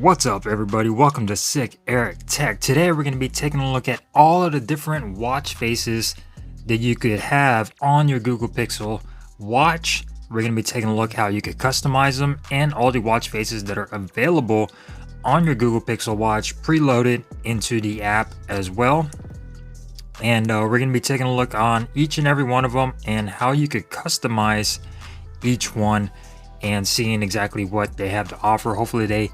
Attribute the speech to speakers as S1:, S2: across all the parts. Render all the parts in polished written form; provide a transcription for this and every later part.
S1: What's up, everybody? Welcome to Sick Eric Tech. Today we're going to be taking a look at all of the different watch faces that you could have on your Google Pixel watch. We're going to be taking a look how you could customize them and all the watch faces that are available on your Google Pixel watch preloaded into the app as well. And we're going to be taking a look on each and every one of them and how you could customize each one and seeing exactly what they have to offer. Hopefully they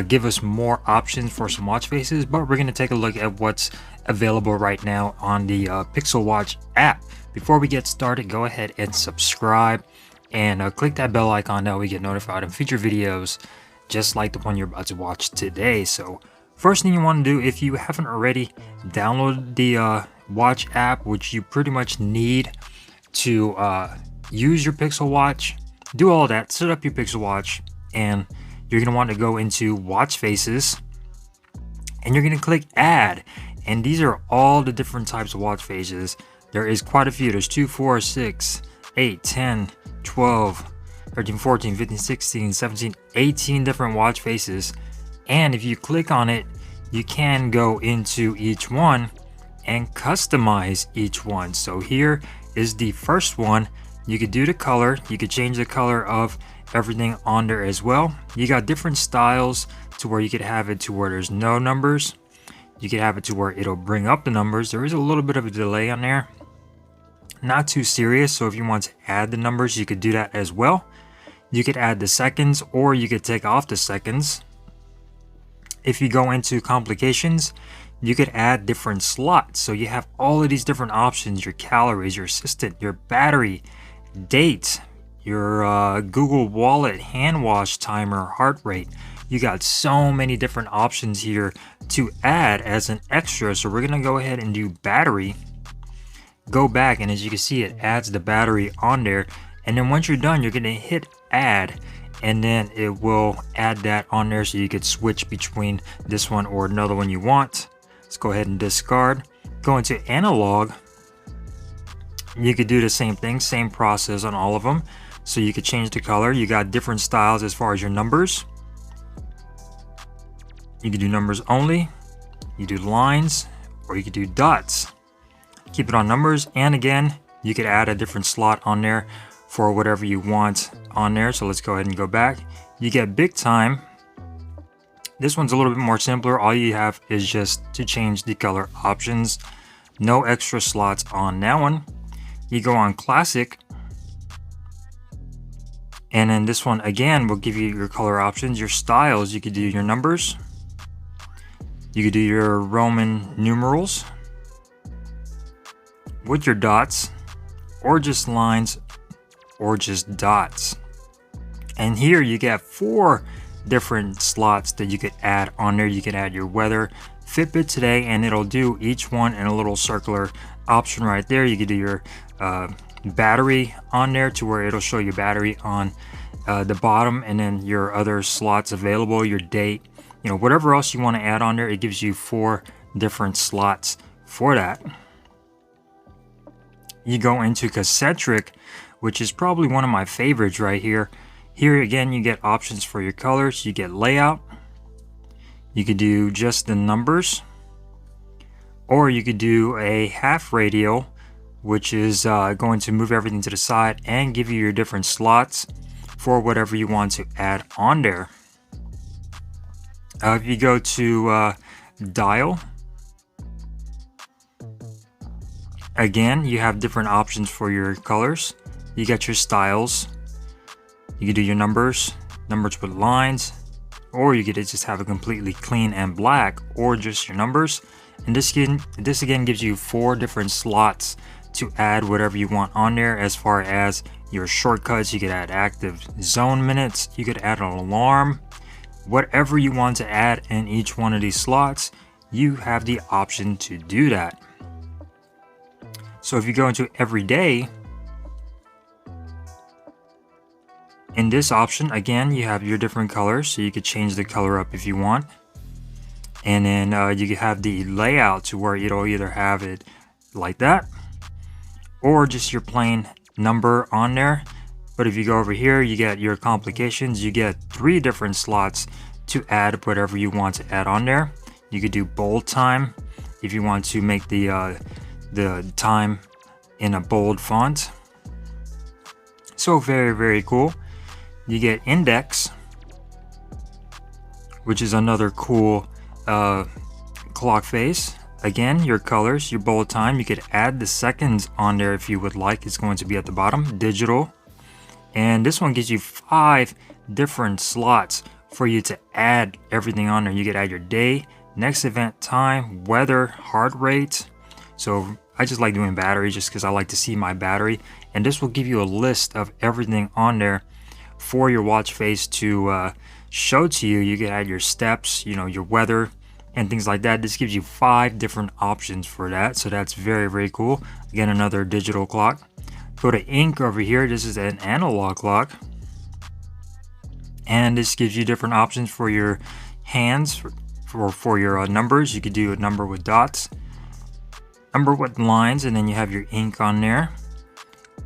S1: give us more options for some watch faces, but we're going to take a look at what's available right now on the Pixel Watch app. Before we get started, go ahead and subscribe and click that bell icon. That way we get notified of future videos just like the one you're about to watch today. So first thing you want to do, if you haven't already, download the watch app, which you pretty much need to use your Pixel Watch. Do all that, set up your Pixel Watch, and you're going to want to go into watch faces and you're going to click add. And these are all the different types of watch faces. There is quite a few. There's 2, 4, 6, 8, 10, 12, 13, 14, 15, 16, 17, 18 different watch faces. And if you click on it, you can go into each one and customize each one. So here is the first one. You could do the color. You could change the color of everything on there as well. You got different styles to where you could have it to where there's no numbers. You could have it to where it'll bring up the numbers. There is a little bit of a delay on there. Not too serious. So if you want to add the numbers, you could do that as well. You could add the seconds or you could take off the seconds. If you go into complications, you could add different slots. So you have all of these different options: your calories, your assistant, your battery, date, your Google Wallet, hand wash timer, heart rate. You got so many different options here to add as an extra. So we're gonna go ahead and do battery. Go back, and as you can see, it adds the battery on there. And then once you're done, you're gonna hit add, and then it will add that on there so you could switch between this one or another one you want. Let's go ahead and discard. Go into analog. You could do the same thing, same process on all of them. So you could change the color. You got different styles as far as your numbers. You could do numbers only. You do lines, or you could do dots. Keep it on numbers. And again, you could add a different slot on there for whatever you want on there. So let's go ahead and go back. You get big time. This one's a little bit more simpler. All you have is just to change the color options. No extra slots on that one. You go on classic. And then this one again will give you your color options, your styles. You could do your numbers. You could do your Roman numerals with your dots, or just lines, or just dots. And here you get 4 different slots that you could add on there. You could add your weather, Fitbit today, and it'll do each one in a little circular option right there. You could do your battery on there to where it'll show your battery on the bottom, and then your other slots available, your date, you know, whatever else you want to add on there. It gives you 4 different slots for that. You go into concentric, which is probably one of my favorites right here. Here again, you get options for your colors. You get layout. You could do just the numbers, or you could do a half radial, which is going to move everything to the side and give you your different slots for whatever you want to add on there. If you go to dial, again, you have different options for your colors. You got your styles. You can do your numbers with lines, or you could just have it completely clean and black, or just your numbers. And this again gives you 4 different slots to add whatever you want on there. As far as your shortcuts, you could add active zone minutes, you could add an alarm, whatever you want to add in each one of these slots, you have the option to do that. So if you go into everyday, in this option, again, you have your different colors, so you could change the color up if you want. And then you could have the layout to where it'll either have it like that, or just your plain number on there. But if you go over here, you get your complications. You get 3 different slots to add whatever you want to add on there. You could do bold time if you want to make the time in a bold font. So very cool. You get index, which is another cool clock face. Again, your colors, your bold time. You could add the seconds on there if you would like. It's going to be at the bottom. Digital. And this one gives you 5 different slots for you to add everything on there. You could add your day, next event time, weather, heart rate. So I just like doing battery just because I like to see my battery. And this will give you a list of everything on there for your watch face to show to you. You can add your steps, you know, your weather and things like that. This gives you 5 different options for that. So that's very cool. Again, another digital clock. Go to ink over here. This is an analog clock. And this gives you different options for your hands, for your numbers. You could do a number with dots, number with lines, and then you have your ink on there.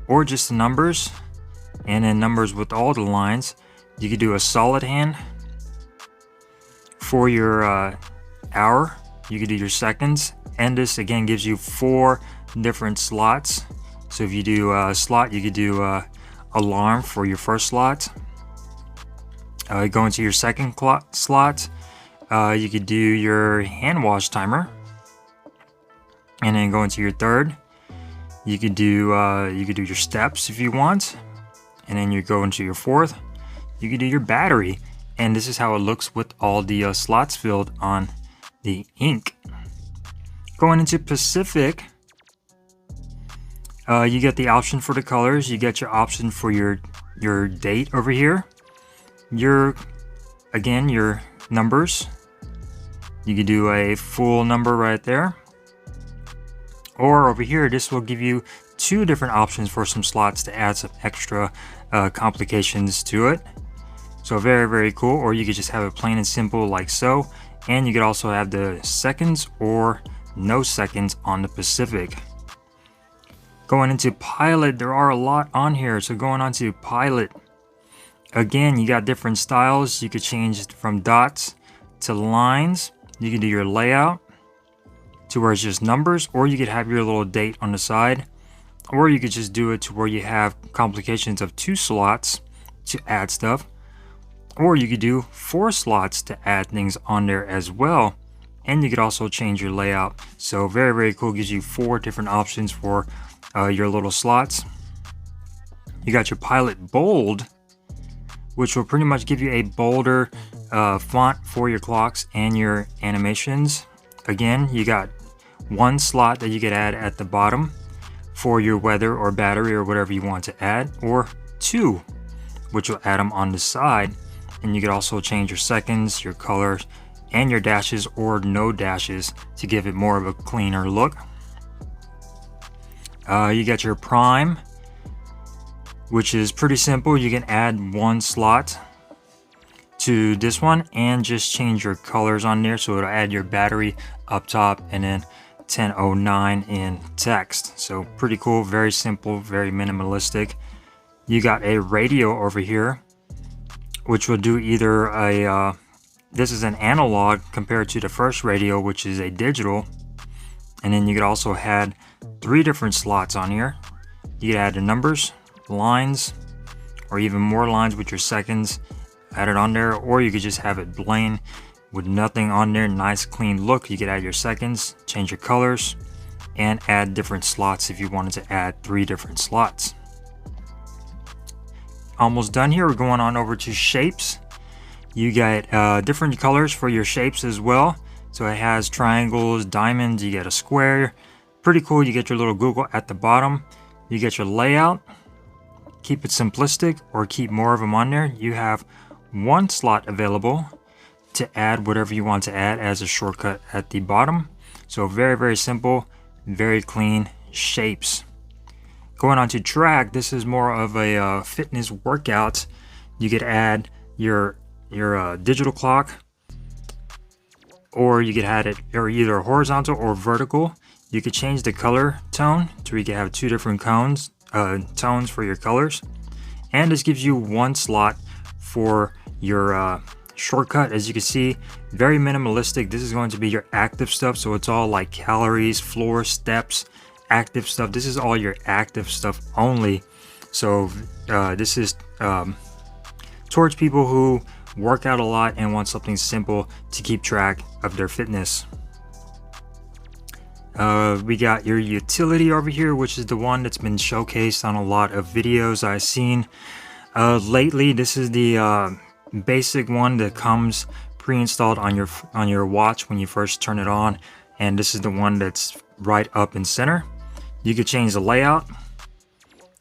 S1: Or just the numbers, and then numbers with all the lines. You could do a solid hand for your hour. You could do your seconds, and this again gives you 4 different slots. So if you do a slot, you could do alarm for your first slot. Go into your second slot. You could do your hand wash timer, and then go into your third. You could do your steps if you want, and then you go into your fourth. You could do your battery, and this is how it looks with all the slots filled on the ink. Going into Pacific, you get the option for the colors. You get your option for your date over here. Your numbers. You could do a full number right there. Or over here, this will give you 2 different options for some slots to add some extra complications to it. So very cool. Or you could just have it plain and simple like so. And you could also have the seconds or no seconds on the Pacific. Going into Pilot, there are a lot on here. So going on to Pilot, again, you got different styles. You could change it from dots to lines. You can do your layout to where it's just numbers, or you could have your little date on the side, or you could just do it to where you have complications of 2 slots to add stuff, or you could do 4 slots to add things on there as well. And you could also change your layout. So very cool. Gives you 4 different options for your little slots. You got your Pilot Bold, which will pretty much give you a bolder font for your clocks and your animations. Again, you got 1 slot that you could add at the bottom for your weather or battery or whatever you want to add, or 2, which will add them on the side. And you could also change your seconds, your colors, and your dashes or no dashes to give it more of a cleaner look. You got your Prime, which is pretty simple. You can add 1 slot to this one and just change your colors on there. So it'll add your battery up top and then 1009 in text. So pretty cool, very simple, very minimalistic. You got a radio over here, which will do either a this is an analog compared to the first radio, which is a digital. And then you could also add 3 different slots on here. You could add the numbers, lines, or even more lines with your seconds added on there, or you could just have it plain with nothing on there. Nice clean look. You could add your seconds, change your colors, and add different slots if you wanted to add 3 different slots. Almost done here. We're going on over to shapes. You get different colors for your shapes as well. So it has triangles, diamonds, you get a square. Pretty cool. You get your little Google at the bottom. You get your layout. Keep it simplistic or keep more of them on there. You have 1 slot available to add whatever you want to add as a shortcut at the bottom. So very simple, very clean shapes. Going on to track, this is more of a fitness workout. You could add your digital clock, or you could add it or either horizontal or vertical. You could change the color tone to where you can have 2 different tones for your colors. And this gives you 1 slot for your shortcut. As you can see, very minimalistic. This is going to be your active stuff, so it's all like calories, floor, steps, active stuff. This is all your active stuff only. So this is towards people who work out a lot and want something simple to keep track of their fitness. We got your utility over here, which is the one that's been showcased on a lot of videos I've seen lately. This is the basic one that comes pre-installed on your watch when you first turn it on, and this is the one that's right up in center. You could change the layout.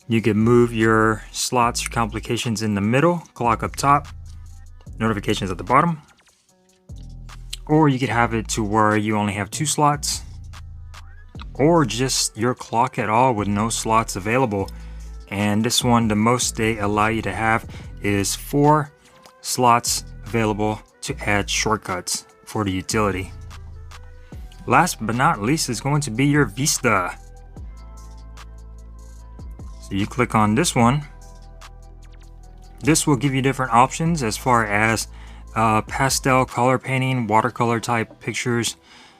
S1: You could move your slots, your complications in the middle, clock up top, notifications at the bottom, or you could have it to where you only have 2 slots, or just your clock at all with no slots available. And this one, the most they allow you to have is 4 slots available to add shortcuts for the utility. Last but not least is going to be your Vista. So you click on this one. This will give you different options as far as pastel color painting, watercolor type pictures.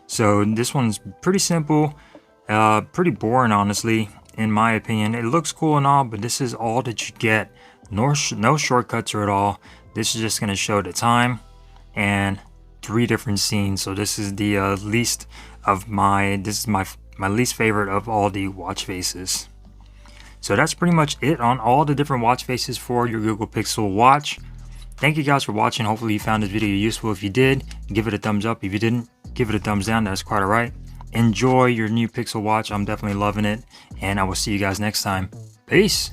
S1: So this one's pretty simple, pretty boring honestly, in my opinion. It looks cool and all, but this is all that you get. No shortcuts or at all. This is just going to show the time and 3 different scenes. So this is the least of my least favorite of all the watch faces. So that's pretty much it on all the different watch faces for your Google Pixel watch. Thank you guys for watching. Hopefully you found this video useful. If you did, give it a thumbs up. If you didn't, give it a thumbs down. That's quite alright. Enjoy your new Pixel watch. I'm definitely loving it, and I will see you guys next time. Peace.